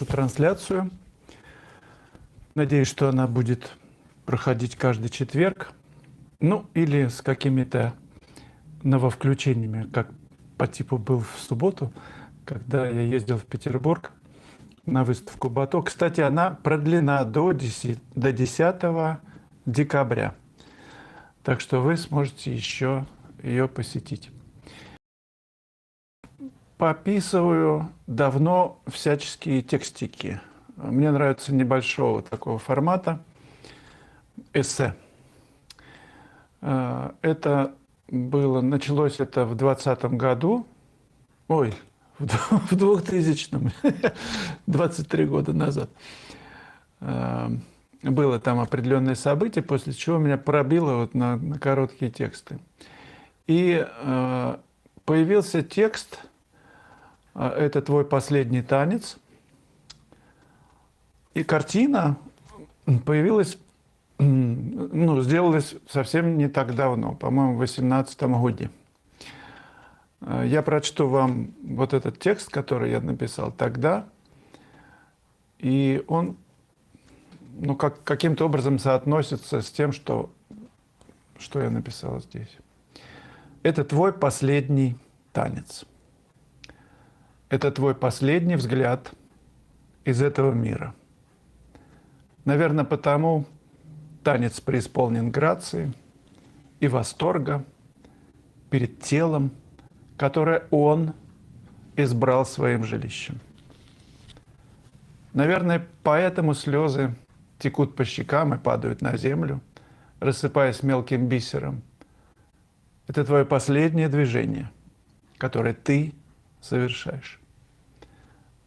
Трансляцию. Надеюсь, что она будет проходить каждый четверг. Ну, или с какими-то нововключениями, как по типу был в субботу, когда я ездил в Петербург на выставку «Бато». Кстати, она продлена до 10 декабря. Так что вы сможете еще ее посетить. Пописываю давно всяческие текстики. Мне нравится небольшого такого формата эссе. Началось это в 2020 году. Ой, в 2000-м, 23 года назад. Было там определенное событие, после чего меня пробило вот на короткие тексты. И появился текст «Это твой последний танец». И картина появилась, сделалась совсем не так давно, по-моему, в 2018 году. Я прочту вам вот этот текст, который я написал тогда, и он каким-то образом соотносится с тем, что я написал здесь. Это твой последний танец. Это твой последний взгляд из этого мира. Наверное, потому танец преисполнен грации и восторга перед телом, которое он избрал своим жилищем. Наверное, поэтому слезы текут по щекам и падают на землю, рассыпаясь мелким бисером. Это твое последнее движение, которое ты совершаешь.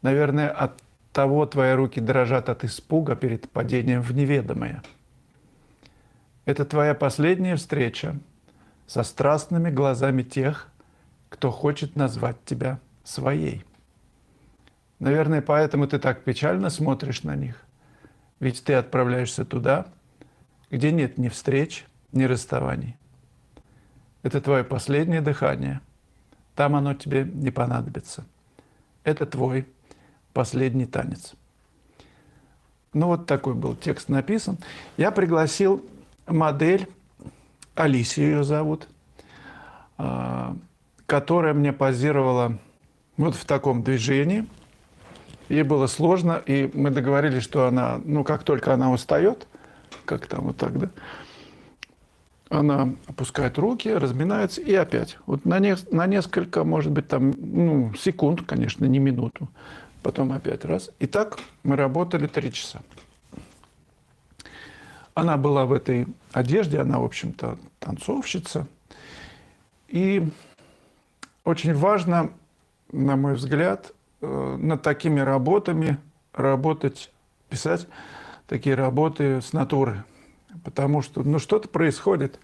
Наверное, от того твои руки дрожат от испуга перед падением в неведомое. Это твоя последняя встреча со страстными глазами тех, кто хочет назвать тебя своей. Наверное, поэтому ты так печально смотришь на них, ведь ты отправляешься туда, где нет ни встреч, ни расставаний. Это твое последнее дыхание. Там оно тебе не понадобится. Это твой последний танец. Ну, вот такой был текст написан. Я пригласил модель, Алисия ее зовут, которая мне позировала вот в таком движении. Ей было сложно, и мы договорились, что она, как только она устает, как там вот так, да, она опускает руки, разминается и опять. Вот на несколько, может быть, там, секунд, конечно, не минуту. Потом опять раз. И так мы работали 3 часа. Она была в этой одежде, она, в общем-то, танцовщица. И очень важно, на мой взгляд, над такими работами работать, писать такие работы с натуры. Потому что, что-то происходит.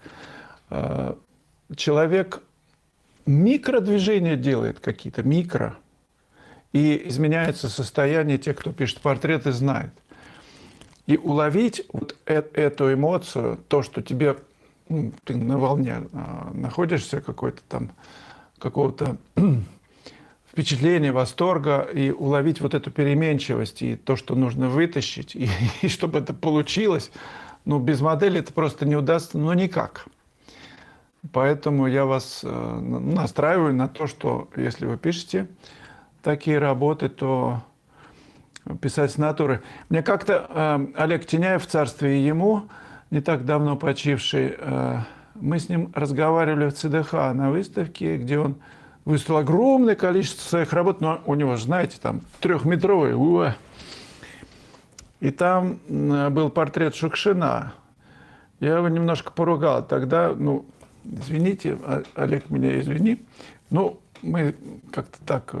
Человек микродвижения делает какие-то, и изменяется состояние тех, кто пишет портреты, знает. И уловить вот эту эмоцию, то, что тебе, ты на волне находишься, какого-то впечатления, восторга, и уловить вот эту переменчивость, и то, что нужно вытащить, и чтобы это получилось, без модели это просто не удастся, никак. Поэтому я вас настраиваю на то, что если вы пишете такие работы, то писать с натуры. Мне как-то Олег Теняев, царствие ему, не так давно почивший, мы с ним разговаривали в ЦДХ на выставке, где он выставил огромное количество своих работ, но у него, знаете, там 3-метровый, и там был портрет Шукшина. Я его немножко поругал. Тогда, извините, Олег, меня извини, мы как-то так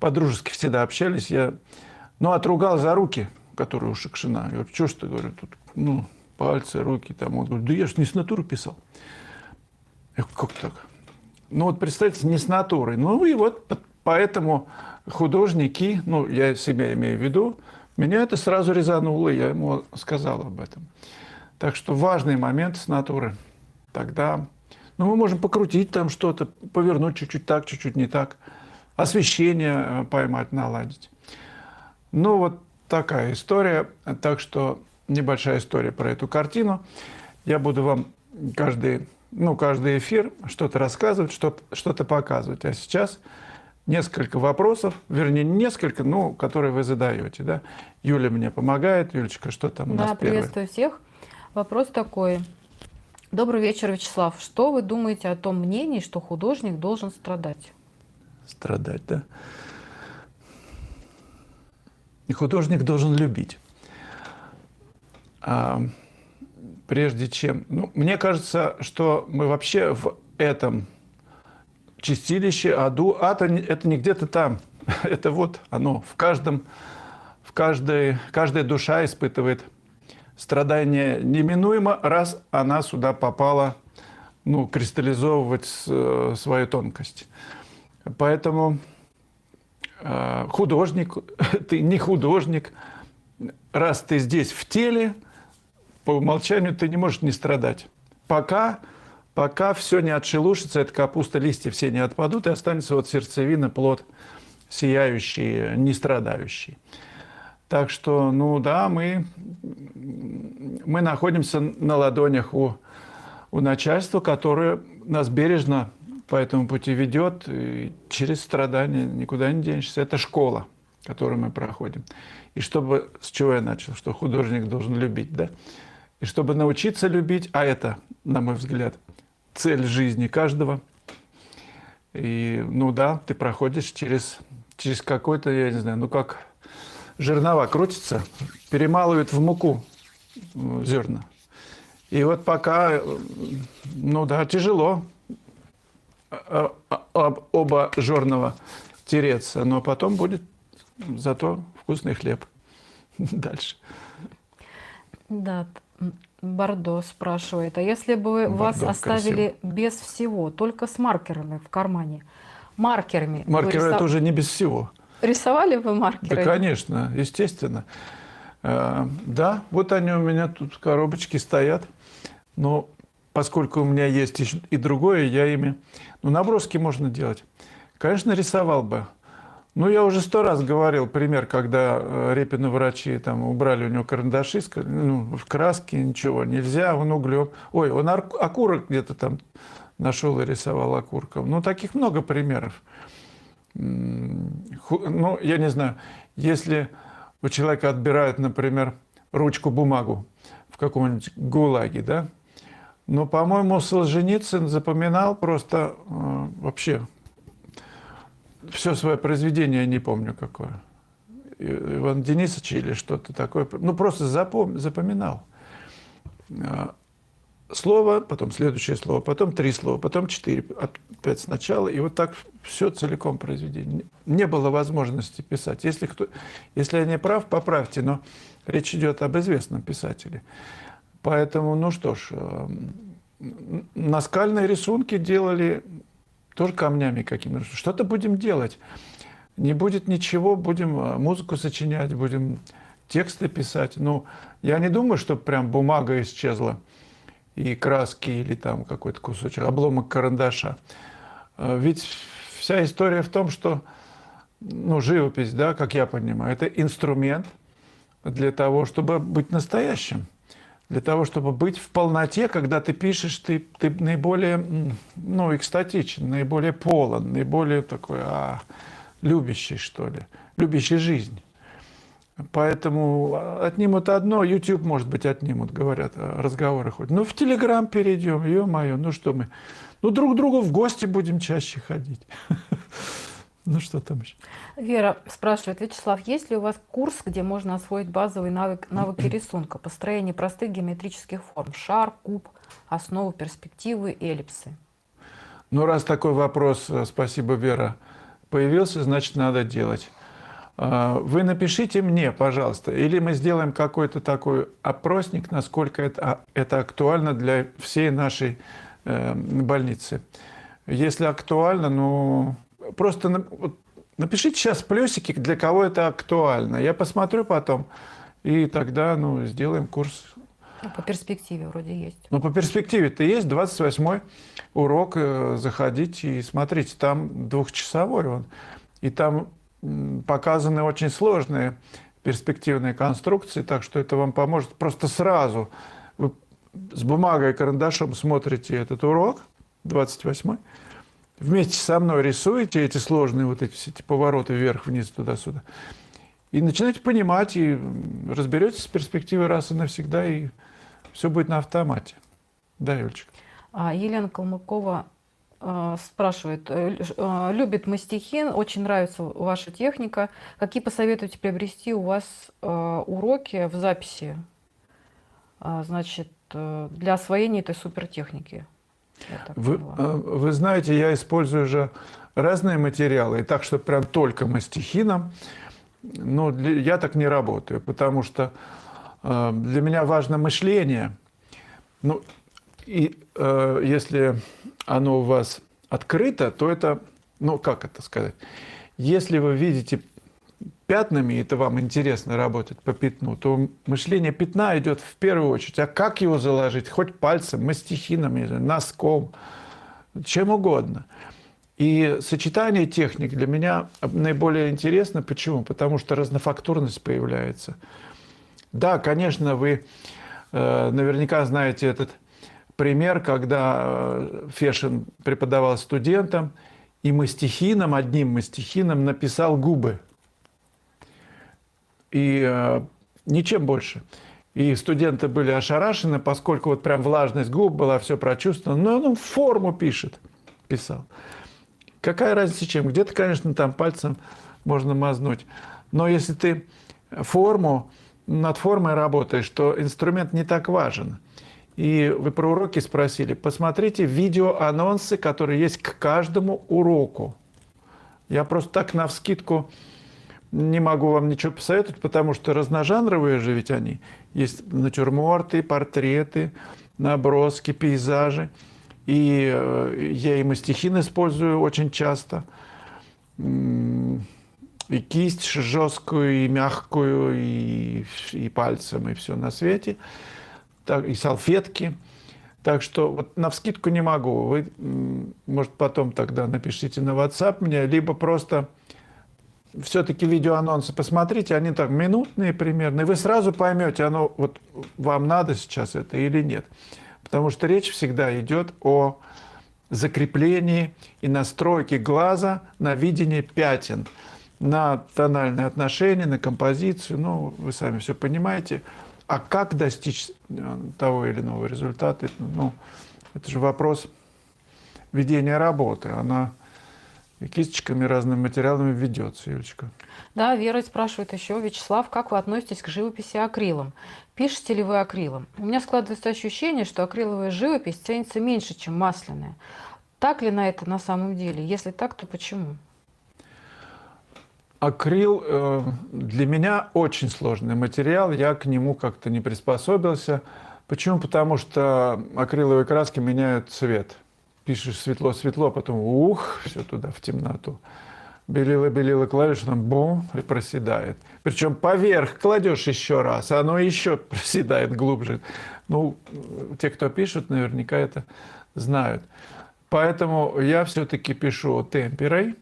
по-дружески всегда общались. Я, отругал за руки, которые у Шукшина. Я говорю, что ж ты, говорю, тут, пальцы, руки там. Он говорит, да я ж не с натуры писал. Я говорю, как так? Представьте, не с натуры. И вот поэтому художники, я себя имею в виду, меня это сразу резануло, я ему сказал об этом. Так что важный момент с натуры. Тогда, мы можем покрутить там что-то, повернуть чуть-чуть так, чуть-чуть не так. Освещение поймать, наладить. Ну, вот такая история. Так что небольшая история про эту картину. Я буду вам каждый эфир что-то рассказывать, что-то показывать. А сейчас несколько вопросов, вернее, несколько, которые вы задаете. Да? Юля мне помогает. Юлечка, что там у нас Да, первое? приветствую всех. Вопрос такой. Добрый вечер, Вячеслав. Что вы думаете о том мнении, что художник должен страдать? Страдать, да? И художник должен любить. Прежде чем... мне кажется, что мы вообще в этом чистилище, аду, ад это не где-то там. Это вот оно. Каждая душа испытывает страдание неминуемо, раз она сюда попала, кристаллизовывать свою тонкость. Поэтому художник, ты не художник, раз ты здесь в теле, по умолчанию ты не можешь не страдать. Пока все не отшелушится, эта капуста, листья все не отпадут, и останется вот сердцевина, плод сияющий, не страдающий. Так что, да, мы находимся на ладонях у начальства, которое нас бережно по этому пути ведет, и через страдания никуда не денешься. Это школа, которую мы проходим. И с чего я начал? Что художник должен любить, да? И чтобы научиться любить, а это, на мой взгляд, цель жизни каждого. И, да, ты проходишь через какой-то, я не знаю, как жернова крутятся, перемалывают в муку зерна. И вот пока, тяжело оба жернова тереться, но потом будет зато вкусный хлеб. Дальше. Да, Бордо спрашивает, а если бы вас оставили без всего, только с маркерами в кармане, маркерами это уже не без всего. Рисовали вы маркеры? Да, конечно, естественно. Да, вот они у меня тут в коробочке стоят. Но поскольку у меня есть и другое, я ими... наброски можно делать. Конечно, рисовал бы. Я уже 100 раз говорил пример, когда Репину врачи убрали у него карандаши, в краске ничего нельзя, он углем. Ой, он окурок где-то там нашел и рисовал окурком. Таких много примеров. Я не знаю, если у человека отбирают, например, ручку, бумагу в каком-нибудь ГУЛАГе, да, по-моему, Солженицын запоминал просто вообще все свое произведение, я не помню какое. Иван Денисович или что-то такое. Просто запоминал. Слово, потом следующее слово, потом 3 слова, потом 4, опять сначала. И вот так все целиком произведение. Не было возможности писать. Если я не прав, поправьте, но речь идет об известном писателе. Поэтому, наскальные рисунки делали тоже камнями какими-то. Что-то будем делать. Не будет ничего, будем музыку сочинять, будем тексты писать. Я не думаю, что прям бумага исчезла и краски или там какой-то кусочек, обломок карандаша. Ведь вся история в том, что живопись, да, как я понимаю, это инструмент для того, чтобы быть настоящим. Для того, чтобы быть в полноте, когда ты пишешь, ты наиболее экстатичен, наиболее полон, наиболее такой любящий, что ли, любящий жизнь. Поэтому отнимут одно, YouTube, может быть, отнимут, говорят, разговоры ходят. В Телеграм перейдем, ё-моё, что мы? Друг к другу в гости будем чаще ходить. Что там еще? Вера спрашивает, Вячеслав, есть ли у вас курс, где можно освоить базовые навыки рисунка, построение простых геометрических форм, шар, куб, основы, перспективы, эллипсы? Раз такой вопрос, спасибо, Вера, появился, значит, надо делать. Вы напишите мне, пожалуйста, или мы сделаем какой-то такой опросник, насколько это актуально для всей нашей больницы. Если актуально, просто напишите сейчас плюсики, для кого это актуально. Я посмотрю потом, и тогда сделаем курс. По перспективе вроде есть. По перспективе-то есть 28-й урок. Заходите и смотрите, там 2-часовой он. И там показаны очень сложные перспективные конструкции, так что это вам поможет. Просто сразу вы с бумагой и карандашом смотрите этот урок, 28-й, вместе со мной рисуете эти сложные вот эти все эти повороты вверх-вниз, туда-сюда, и начинаете понимать, и разберетесь с перспективой раз и навсегда, и все будет на автомате. Да, Юлечка? Елена Калмыкова спрашивает, любит мастихин, очень нравится ваша техника. Какие посоветуете приобрести у вас уроки в записи, значит, для освоения этой супертехники? Вы знаете, я использую же разные материалы, и так, что прям только мастихином, ну, я так не работаю, потому что для меня важно мышление. Ну, и если оно у вас открыто, то это, ну, как это сказать, если вы видите пятнами, это вам интересно работать по пятну, то мышление пятна идет в первую очередь. А как его заложить? Хоть пальцем, мастихином, носком, чем угодно. И сочетание техник для меня наиболее интересно. Почему? Потому что разнофактурность появляется. Да, конечно, вы наверняка знаете этот пример, когда Фешин преподавал студентам, и мастихином, одним мастихином написал губы. И ничем больше. И студенты были ошарашены, поскольку вот прям влажность губ была, все прочувствовано. Но он форму писал. Какая разница чем? Где-то, конечно, там пальцем можно мазнуть. Но если ты над формой работаешь, то инструмент не так важен. И вы про уроки спросили. Посмотрите видеоанонсы, которые есть к каждому уроку. Я просто так навскидку не могу вам ничего посоветовать, потому что разножанровые же ведь они. Есть натюрморты, портреты, наброски, пейзажи. И я и мастихин использую очень часто. И кисть жесткую, и мягкую, и пальцем, и все на свете. Так, и салфетки. Так что вот навскидку не могу. Вы, может, потом тогда напишите на WhatsApp мне, либо просто все-таки видеоанонсы посмотрите, они так минутные примерно, и вы сразу поймете, оно вот вам надо сейчас это или нет. Потому что речь всегда идет о закреплении и настройке глаза на видение пятен, на тональные отношения, на композицию. Ну, вы сами все понимаете. А как достичь того или иного результата? Ну, это же вопрос ведения работы. Она кисточками, разными материалами ведется, Юлечка. Да, Вера спрашивает еще, Вячеслав, как вы относитесь к живописи акрилом? Пишете ли вы акрилом? У меня складывается ощущение, что акриловая живопись ценится меньше, чем масляная. Так ли это на самом деле? Если так, то почему? Акрил для меня очень сложный материал, я к нему как-то не приспособился. Почему? Потому что акриловые краски меняют цвет. Пишешь светло-светло, потом все туда, в темноту. Белила клавишу, там бум, и проседает. Причем поверх кладешь еще раз, а оно еще проседает глубже. Ну, те, кто пишут, наверняка это знают. Поэтому я все-таки пишу темперой.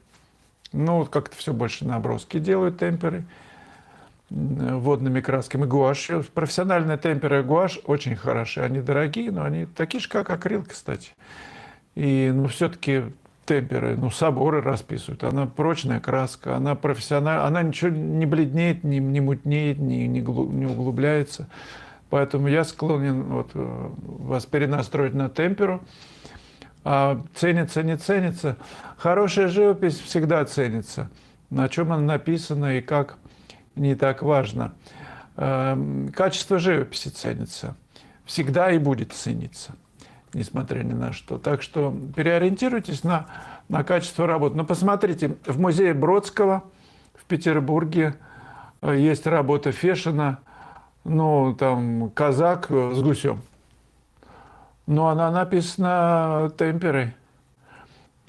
Ну, как-то все больше наброски делают темперой, водными красками, гуашью. Профессиональные темперы и гуашь очень хороши. Они дорогие, но они такие же, как акрил, кстати. И, ну, все-таки темперы, ну, соборы расписывают. Она прочная краска, она профессиональная, она ничего не бледнеет, не мутнеет, не углубляется. Поэтому я склонен вот, вас перенастроить на темперу. А ценится, не ценится. Хорошая живопись всегда ценится. На чем она написана и как, не так важно. Качество живописи ценится. Всегда и будет цениться, несмотря ни на что. Так что переориентируйтесь на качество работы. Но посмотрите, в музее Бродского в Петербурге есть работа Фешина, ну, там, казак с гусем. Но она написана темперой.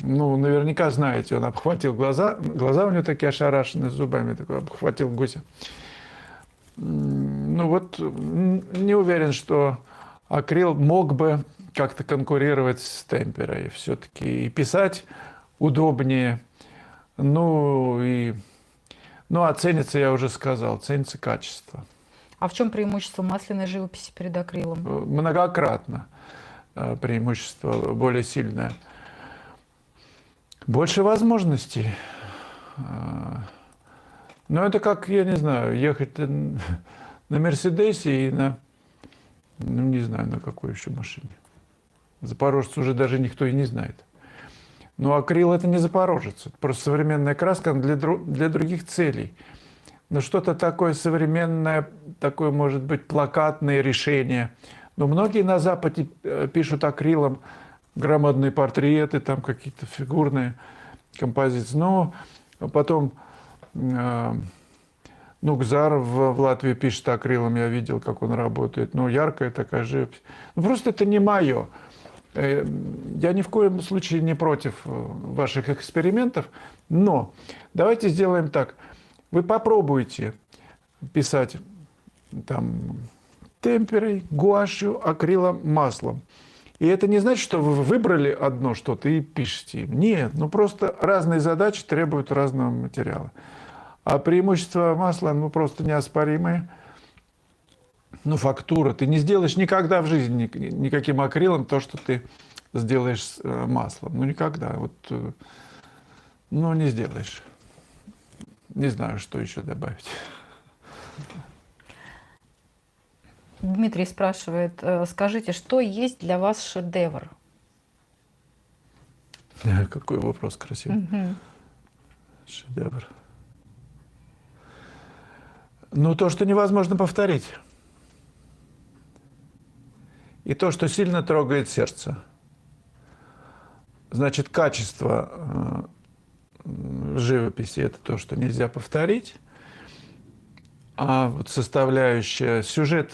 Ну, наверняка знаете, он обхватил глаза у него такие ошарашенные, с зубами, такой обхватил гуся. Ну вот, не уверен, что акрил мог бы как-то конкурировать с темперой. Все-таки и писать удобнее, ну Ну, а ценится, я уже сказал, ценится качество. А в чем преимущество масляной живописи перед акрилом? Многократно преимущество более сильное. Больше возможностей. Но это как, я не знаю, ехать на Мерседесе и на, ну, не знаю, на какой еще машине. Запорожец уже даже никто и не знает. Но акрил это не запорожец. Это просто современная краска для других целей. Но что-то такое современное, такое, может быть, плакатное решение. Но многие на Западе пишут акрилом громадные портреты, там какие-то фигурные композиции. Но потом Нукзар в Латвии пишет акрилом, я видел, как он работает. Ну, яркая такая живопись. Ну, просто это не мое. Я ни в коем случае не против ваших экспериментов, но давайте сделаем так. Вы попробуйте писать там темперой, гуашью, акрилом, маслом. И это не значит, что вы выбрали одно что-то и пишете. Нет, ну просто разные задачи требуют разного материала. А преимущества масла, ну, просто неоспоримые. Ну, фактура. Ты не сделаешь никогда в жизни никаким акрилом то, что ты сделаешь с маслом. Ну, никогда. Вот, ну, не сделаешь. Не знаю, что еще добавить. Дмитрий спрашивает, скажите, что есть для вас шедевр? Какой вопрос красивый. Мгм. Шедевр. Ну, то, что невозможно повторить. И то, что сильно трогает сердце. Значит, качество живописи – это то, что нельзя повторить. А вот составляющая сюжет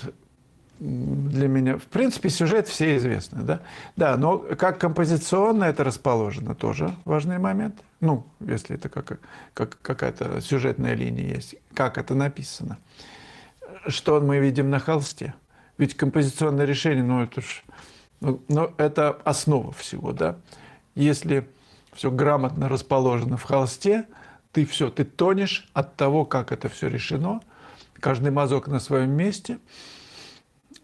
для меня… В принципе, сюжет все известны, да? Да, но как композиционно это расположено, тоже важный момент. Ну, если это какая-то сюжетная линия есть. Как это написано. Что мы видим на холсте. Ведь композиционное решение, ну, это ж… Ну, это основа всего, да? Если все грамотно расположено в холсте, ты тонешь от того, как это все решено. Каждый мазок на своем месте.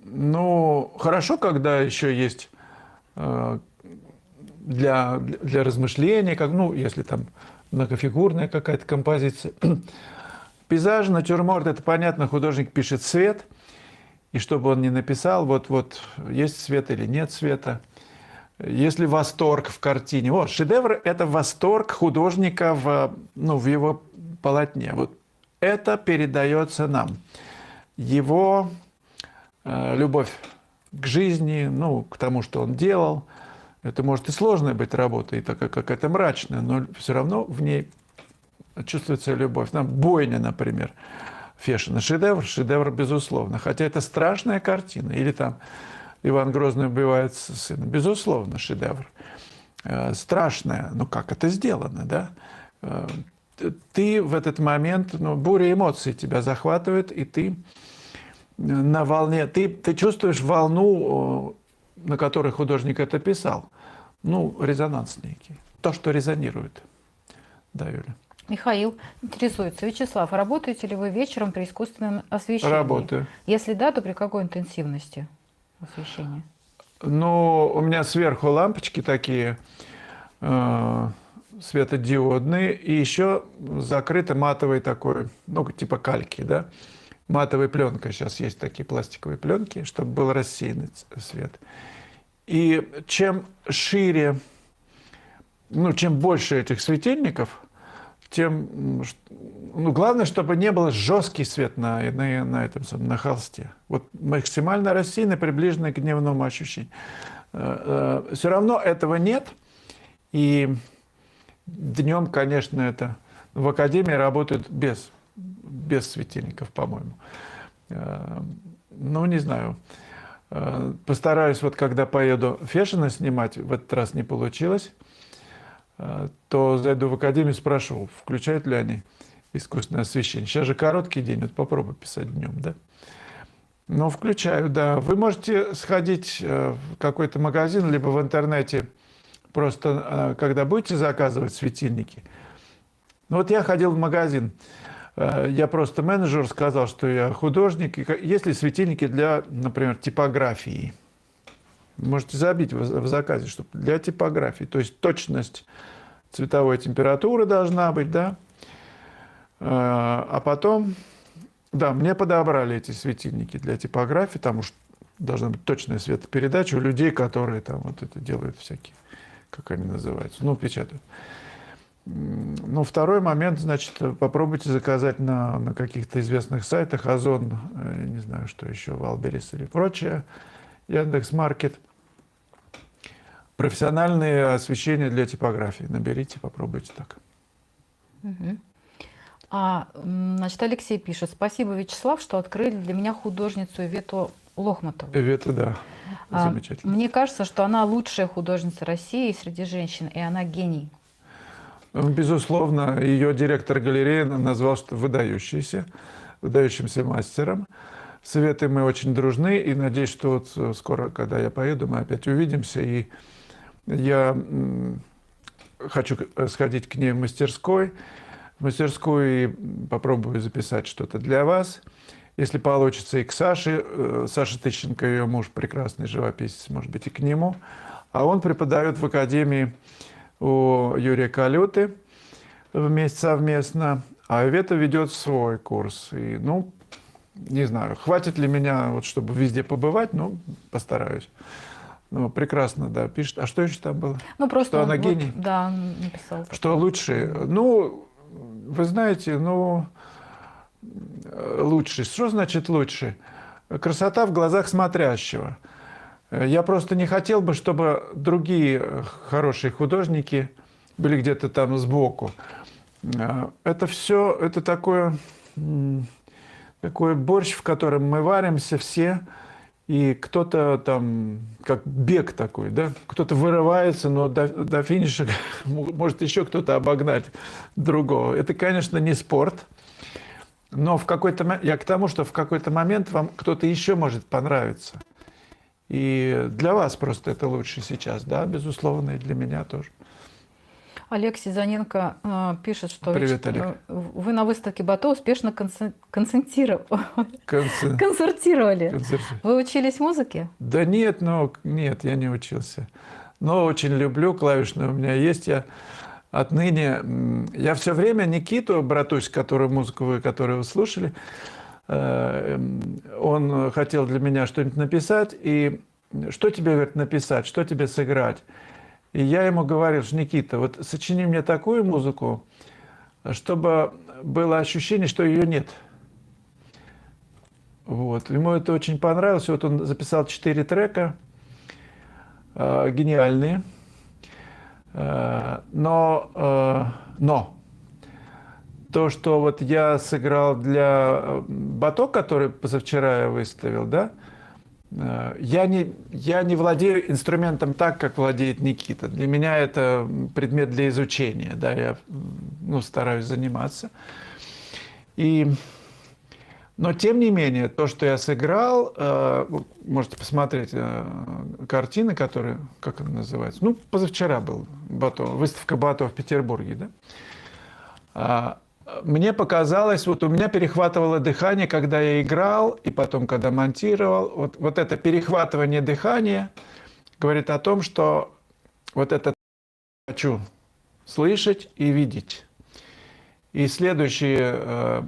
Ну, хорошо, когда еще есть для размышления, как, ну, если там многофигурная какая-то композиция. Пейзаж, натюрморт, это понятно, художник пишет цвет, и чтобы он не написал, вот есть свет или нет света. Если восторг в картине. Вот, шедевр – это восторг художника в его полотне. Вот это передается нам. Его любовь к жизни, ну, к тому, что он делал. Это может и сложная быть работа, и такая какая-то мрачная, но все равно в ней чувствуется любовь. Бойня, например, Фешина. Шедевр, безусловно. Хотя это страшная картина. Или там Иван Грозный убивает сына. Безусловно, шедевр. Страшная. Но как это сделано, да? Ты в этот момент, буря эмоций тебя захватывает, и ты на волне, ты чувствуешь волну, на которой художник это писал. Ну, резонанс некий. То, что резонирует. Да, Юля? Михаил интересуется. Вячеслав, работаете ли вы вечером при искусственном освещении? Работаю. Если да, то при какой интенсивности освещения? Ну, у меня сверху лампочки такие светодиодные, и еще закрыто матовой такой, ну, типа кальки, да, матовой пленкой. Сейчас есть такие пластиковые пленки, чтобы был рассеянный свет. И чем шире, ну, чем больше этих светильников, тем, ну, главное, чтобы не был жесткий свет на холсте. Вот максимально рассеянный, приближенный к дневному ощущению. Все равно этого нет. И днем, конечно, это… В академии работают без светильников, по-моему. Ну, не знаю. Постараюсь, вот когда поеду Фешина снимать, в этот раз не получилось, то зайду в академию, спрошу, включают ли они искусственное освещение. Сейчас же короткий день, вот попробуй писать днем, да? Ну, включаю, да. Вы можете сходить в какой-то магазин, либо в интернете, просто когда будете заказывать светильники. Ну, вот я ходил в магазин, Я просто менеджеру сказал, что я художник. Есть ли светильники для, например, типографии? Можете забить в заказе, что для типографии. То есть точность цветовой температуры должна быть, да. А потом, да, мне подобрали эти светильники для типографии, потому что должна быть точная светопередача у людей, которые там вот это делают всякие, как они называются, ну, печатают. Ну, второй момент, значит, попробуйте заказать на каких-то известных сайтах, Озон, не знаю, что еще, Валберис или прочее, Яндекс.Маркет. Профессиональные освещения для типографии. Наберите, попробуйте так. Мгм. Значит, Алексей пишет: спасибо, Вячеслав, что открыли для меня художницу Ивету Лохматову. Это да, замечательно. Мне кажется, что она лучшая художница России среди женщин, и она гений. Безусловно, ее директор галереи назвал, что выдающимся мастером. С Иветой мы очень дружны, и надеюсь, что вот скоро, когда я поеду, мы опять увидимся. И я хочу сходить к ней в мастерскую и попробую записать что-то для вас. Если получится, и к Саше. Саша Тыщенко, ее муж, прекрасный живописец, может быть, и к нему. А он преподает в академии у Юрия Калюты вместе совместно, а Ивета ведет свой курс. И, ну, не знаю, хватит ли меня, вот, чтобы везде побывать, ну, постараюсь. Ну, прекрасно, да, пишет. А что еще там было? Ну, просто что он, она гений? Вот, да, он написал. Что лучше? Ну, вы знаете, ну, лучше. Что значит лучше? Красота в глазах смотрящего. Я просто не хотел бы, чтобы другие хорошие художники были где-то там сбоку. Это все, это такой борщ, в котором мы варимся все, и кто-то там, как бег такой, да, кто-то вырывается, но до финиша может еще кто-то обогнать другого. Это, конечно, не спорт, но я к тому, что в какой-то момент вам кто-то еще может понравиться. И для вас просто это лучше сейчас, да, безусловно, и для меня тоже. Алексей Заненко пишет, что Привет, Олег. Вы на выставке Бато успешно концертировали. Концерт. Вы учились музыке? Да нет, я не учился. Но очень люблю клавишные. У меня есть. Я все время Никиту Братусь, музыку, которую вы слушали, он хотел для меня что-нибудь написать. И что тебе, говорит, написать, что тебе сыграть? И я ему говорил, что Никита, вот сочини мне такую музыку, чтобы было ощущение, что ее нет. Вот. Ему это очень понравилось. Вот он записал 4 трека, гениальные. Но то, что вот я сыграл для Бато, который позавчера я выставил, да, я не владею инструментом так, как владеет Никита. Для меня это предмет для изучения, да, я стараюсь заниматься. Но тем не менее, то, что я сыграл, можете посмотреть картины, которые, как она называется, позавчера был Бато, выставка Бато в Петербурге, да. Мне показалось, вот у меня перехватывало дыхание, когда я играл, и потом, когда монтировал. Вот это перехватывание дыхания говорит о том, что вот это хочу слышать и видеть. И следующие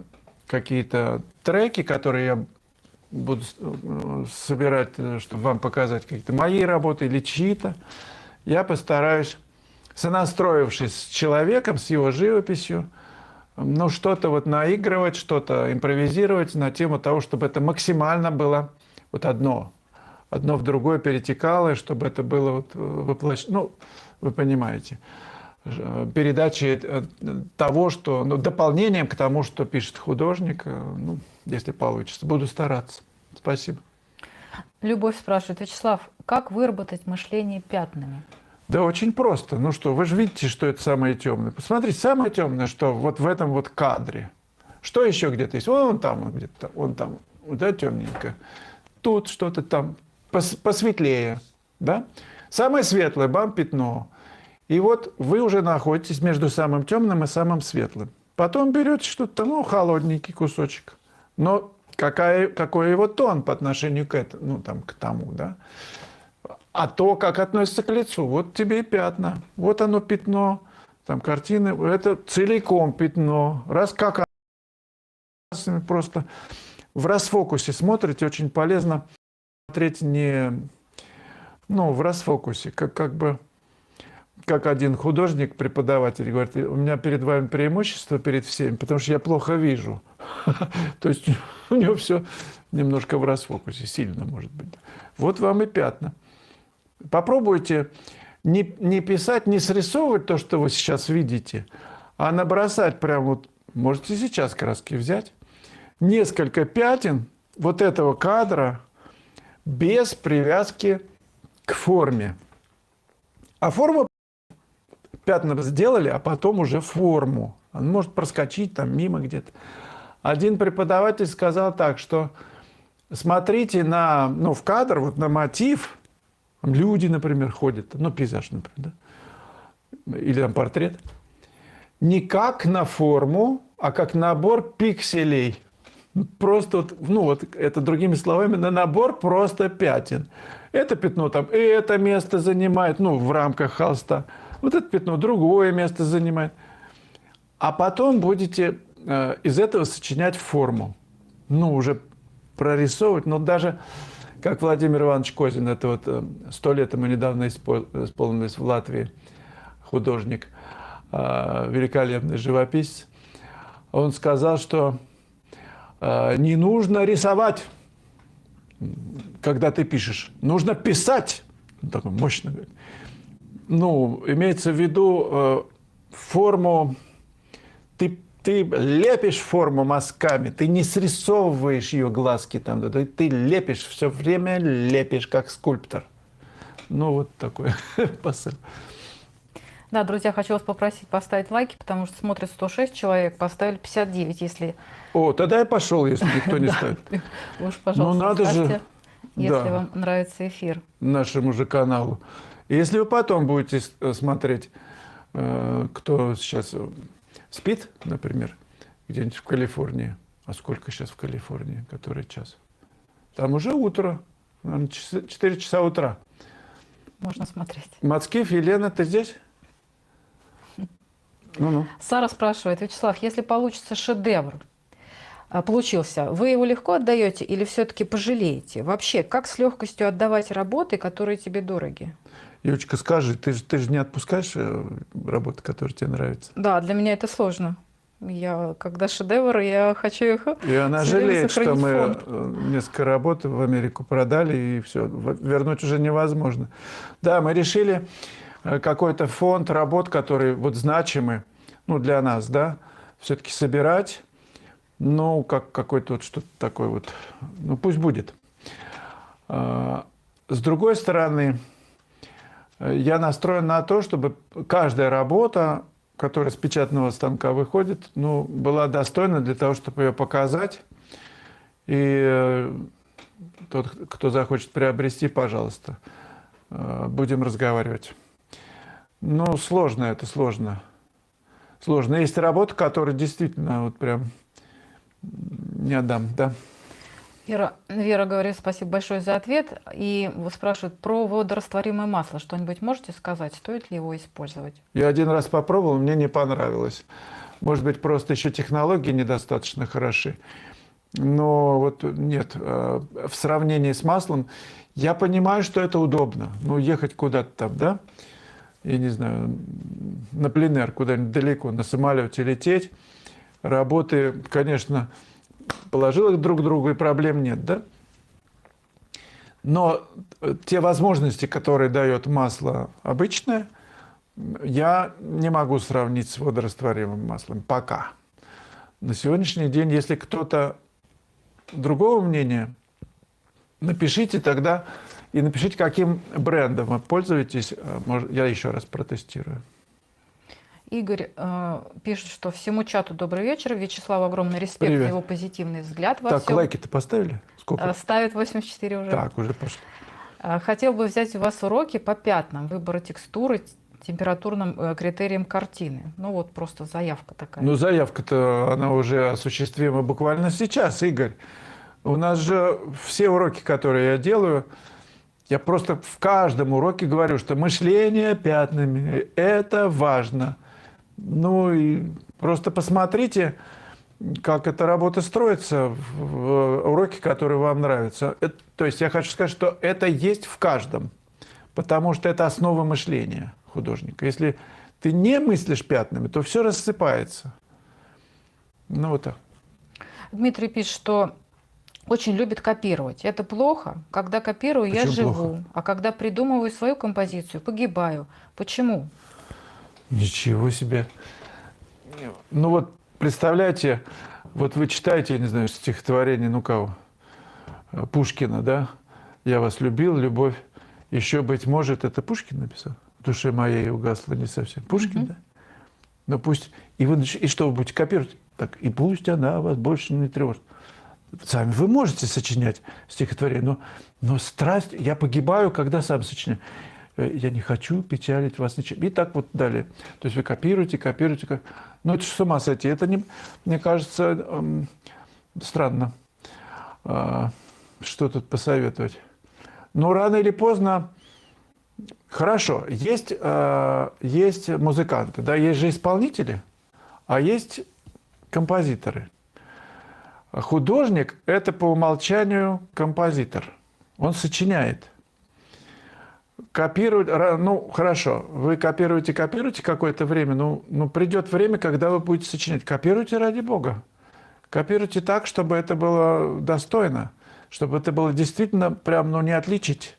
какие-то треки, которые я буду собирать, чтобы вам показать какие-то мои работы или чьи-то, я постараюсь, сонастроившись с человеком, с его живописью, что-то вот наигрывать, что-то импровизировать на тему того, чтобы это максимально было вот одно в другое перетекало, чтобы это было вот воплощено, вы понимаете, передачей того, что, дополнением к тому, что пишет художник, если получится. Буду стараться. Спасибо. Любовь спрашивает: Вячеслав, как выработать мышление пятнами? Да очень просто. Вы же видите, что это самое темное. Посмотрите, самое темное, что вот в этом вот кадре. Что еще где-то есть? Вон там, где-то, вон там, да, темненько. Тут что-то там посветлее, да? Самое светлое, бам, пятно. И вот вы уже находитесь между самым темным и самым светлым. Потом берете что-то, ну, холодненький кусочек. Но какой его тон по отношению к этому, ну, там, к тому, да? А то, как относится к лицу. Вот тебе и пятна. Вот оно пятно. Там картины. Это целиком пятно. Раз как оно, просто в расфокусе смотрите, очень полезно смотреть не... Ну, в расфокусе. Как бы... Как один художник, преподаватель, говорит, у меня перед вами преимущество перед всеми, потому что я плохо вижу. То есть у него все немножко в расфокусе, сильно, может быть. Вот вам и пятна. Попробуйте не писать, не срисовывать то, что вы сейчас видите, а набросать прям вот, можете сейчас краски взять, несколько пятен вот этого кадра без привязки к форме. А форма пятна сделали, а потом уже форму. Он может проскочить там мимо где-то. Один преподаватель сказал так, что смотрите на, ну, в кадр, вот на мотив, люди, например, ходят, ну, пейзаж, например, да? Или там портрет, не как на форму, а как набор пикселей. Просто, вот, ну, вот это другими словами, на набор просто пятен. Это пятно там, это место занимает, ну, в рамках холста. Вот это пятно другое место занимает. А потом будете из этого сочинять форму. Ну, уже прорисовывать. Но даже, как Владимир Иванович Козин, это вот 100 лет ему недавно исполнилось в Латвии, художник, великолепный живописец, он сказал, что не нужно рисовать, когда ты пишешь. Нужно писать. Он такой мощно говорит. Ну, имеется в виду форму, ты лепишь форму мазками, ты не срисовываешь ее глазки там, ты лепишь, все время лепишь, как скульптор. Ну, вот такой посыл. Да, друзья, хочу вас попросить поставить лайки, потому что смотрит 106 человек, поставили 59, если... О, тогда я пошел, если никто не ставит. Уж, пожалуйста, надо же, ставьте, если да, вам нравится эфир. нашему же каналу. Если вы потом будете смотреть, кто сейчас спит, например, где-нибудь в Калифорнии, а сколько сейчас в Калифорнии, который час? Там уже утро, 4 часа утра. Можно смотреть. Мацкив, Елена, ты здесь? Ну-ну. Сара спрашивает, Вячеслав, если получится шедевр, получился, вы его легко отдаете или все-таки пожалеете? Вообще, как с легкостью отдавать работы, которые тебе дороги? Юлечка, скажи, ты же не отпускаешь работы, которые тебе нравятся? Да, для меня это сложно. Когда шедевр, я хочу их... И она всё время жалеет, что сохранить мы фонд. несколько работ в Америку продали, и все, вернуть уже невозможно. Да, мы решили какой-то фонд работ, которые вот значимы, ну, для нас, да, все-таки собирать, ну, как какой-то вот что-то такое вот, ну, пусть будет. С другой стороны, я настроен на то, чтобы каждая работа, которая с печатного станка выходит, ну, была достойна для того, чтобы ее показать. И тот, кто захочет приобрести, пожалуйста, будем разговаривать. Ну, сложно это, сложно. Сложно. Есть работы, которые действительно вот прям не отдам, да. Вера говорит, спасибо большое за ответ. И спрашивает про водорастворимое масло. Что-нибудь можете сказать? Стоит ли его использовать? Я один раз попробовал, мне не понравилось. Может быть, просто еще технологии недостаточно хороши. Но вот нет, в сравнении с маслом, я понимаю, что это удобно. Ну, ехать куда-то там, да? Я не знаю, на пленэр куда-нибудь далеко, на самолете лететь. Работы, конечно, положил их друг к другу, и проблем нет, да? Но те возможности, которые дает масло обычное, я не могу сравнить с водорастворимым маслом пока. На сегодняшний день, если кто-то другого мнения, напишите тогда и напишите, каким брендом вы пользуетесь. Я еще раз протестирую. Игорь пишет, что всему чату добрый вечер. Вячеславу огромный респект Привет. за его позитивный взгляд во Так, всем. лайки-то поставили? Сколько? Ставит 84 уже. Так, уже пошли. Хотел бы взять у вас уроки по пятнам, выбору текстуры, температурным критериям картины. Ну вот просто заявка такая. Ну, заявка-то, она уже осуществима буквально сейчас, Игорь. У нас же все уроки, которые я делаю, я просто в каждом уроке говорю, что мышление пятнами – это важно. Ну и просто посмотрите, как эта работа строится в уроке, которые вам нравятся. То есть я хочу сказать, что это есть в каждом, потому что это основа мышления художника. Если ты не мыслишь пятнами, то все рассыпается. Ну вот так. Дмитрий пишет, что очень любит копировать. Это плохо. Когда копирую, я Почему живу. плохо? А когда придумываю свою композицию, погибаю. Почему? Ничего себе. Ну вот представляете, вот вы читаете, я не знаю, стихотворение, ну кого, Пушкина, да? «Я вас любил, любовь еще, быть может», это Пушкин написал? «В душе моей угасла не совсем». Пушкин, да? Ну пусть, и что вы будете копировать? Так, и пусть она вас больше не тревожит. Сами вы можете сочинять стихотворение, но страсть, я погибаю, когда сам сочиняю. Я не хочу печалить вас ничем. И так вот далее. То есть вы копируете. Ну, это же с ума сойти. Это, не, мне кажется, странно. Что тут посоветовать? Но рано или поздно... Хорошо, есть музыканты, да, есть же исполнители, а есть композиторы. Художник – это по умолчанию композитор. Он сочиняет. Копировать, ну хорошо, вы копируете какое-то время, ну придет время, когда вы будете сочинять. Копируйте ради Бога. Копируйте так, чтобы это было достойно, чтобы это было действительно прям, не отличить.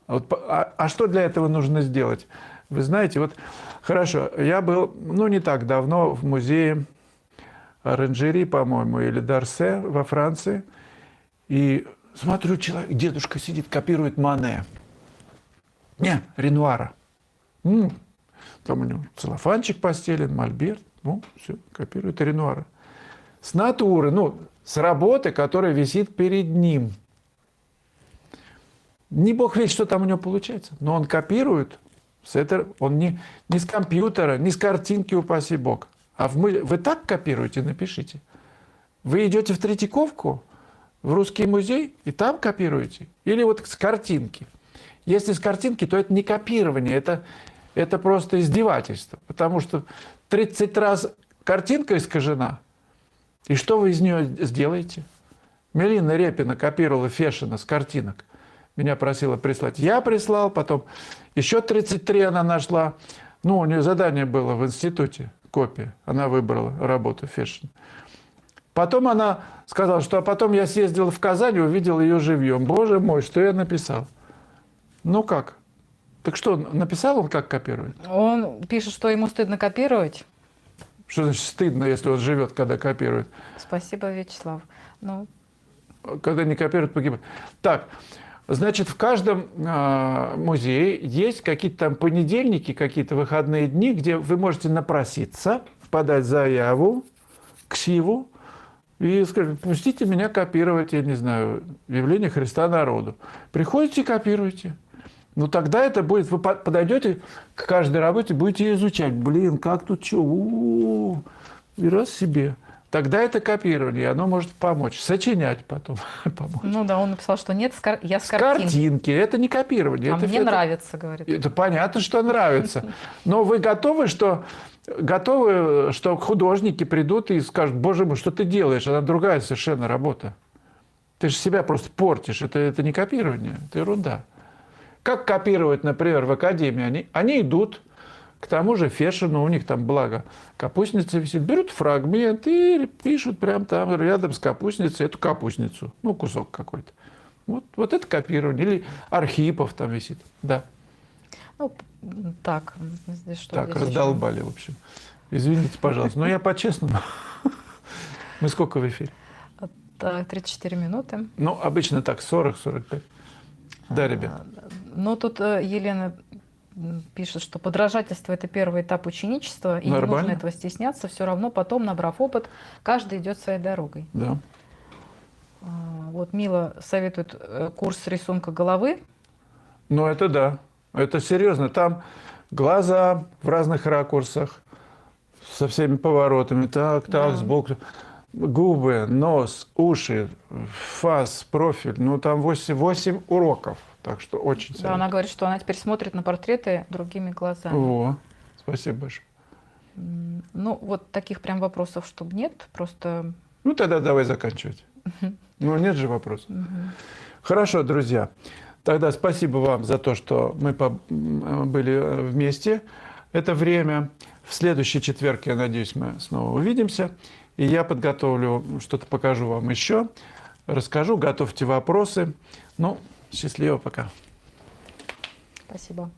Вот, а что для этого нужно сделать? Вы знаете, вот хорошо, я был, не так давно в музее Оранжери, по-моему, или Дарсе во Франции, и смотрю, дедушка сидит, копирует Мане. Не, Ренуара. Там у него целлофанчик постелен, мольберт. Все, копирует Ренуара. С натуры, с работы, которая висит перед ним. Не бог весть, что там у него получается. Но он копирует. Он не с компьютера, не с картинки, упаси бог. А вы так копируете, напишите. Вы идете в Третьяковку, в Русский музей, и там копируете. Или вот с картинки. Если с картинки, то это не копирование, это просто издевательство. Потому что 30 раз картинка искажена, и что вы из нее сделаете? Мелина Репина копировала Фешина с картинок. Меня просила прислать. Я прислал, потом еще 33 она нашла. У нее задание было в институте, копия. Она выбрала работу Фешина. Потом она сказала, что потом я съездил в Казань и увидел ее живьем. Боже мой, что я написал? Ну как? Так что, написал он, как копирует? Он пишет, что ему стыдно копировать. Что значит стыдно, если он живет, когда копирует? Спасибо, Вячеслав. Когда не копирует, погибает. Так, значит, в каждом музее есть какие-то там понедельники, какие-то выходные дни, где вы можете напроситься, подать заяву к СИВу и сказать: пустите меня копировать, я не знаю, явление Христа народу. Приходите и копируйте. Тогда это будет, вы подойдете к каждой работе, будете изучать. Как тут что? И раз себе. Тогда это копирование, оно может помочь. Сочинять потом помочь. Он написал, что нет, я с картинки. Это не копирование. А мне нравится, говорит. Это понятно, что нравится. Но вы готовы, что художники придут и скажут: боже мой, что ты делаешь? Она другая совершенно работа. Ты же себя просто портишь. Это не копирование, это ерунда. Как копировать, например, в академии? Они идут к тому же Фешину, у них там, благо, капустница висит, берут фрагмент и пишут прямо там рядом с капустницей эту капустницу. Кусок какой-то. Вот это копирование. Или Архипов там висит. Да. Так, здесь что? Так, здесь раздолбали, еще? в общем. Извините, пожалуйста. Но я по-честному. Мы сколько в эфире? 34 минуты. Обычно так, 40-45. Да, ребят. Тут Елена пишет, что подражательство – это первый этап ученичества, и Нормально. не нужно этого стесняться. Все равно потом, набрав опыт, каждый идет своей дорогой. Да. Вот Мила советует курс рисунка головы. Это да. Это серьезно. Там Глаза в разных ракурсах, со всеми поворотами. Так, Да. сбоку. Губы, нос, уши, фас, профиль. Ну, там 8 уроков. Так что очень Да, она говорит, что она теперь смотрит на портреты другими глазами. О, спасибо большое. Ну, вот таких прям вопросов, чтобы нет, просто... Ну, тогда давай заканчивать. Ну, нет же вопросов. Хорошо, друзья. Тогда спасибо вам за то, что мы были вместе это время. В следующий четверг, я надеюсь, мы снова увидимся. И я подготовлю, что-то покажу вам еще. Расскажу, готовьте вопросы. Ну, счастливо, пока. Спасибо.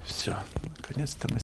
Все, наконец-то мы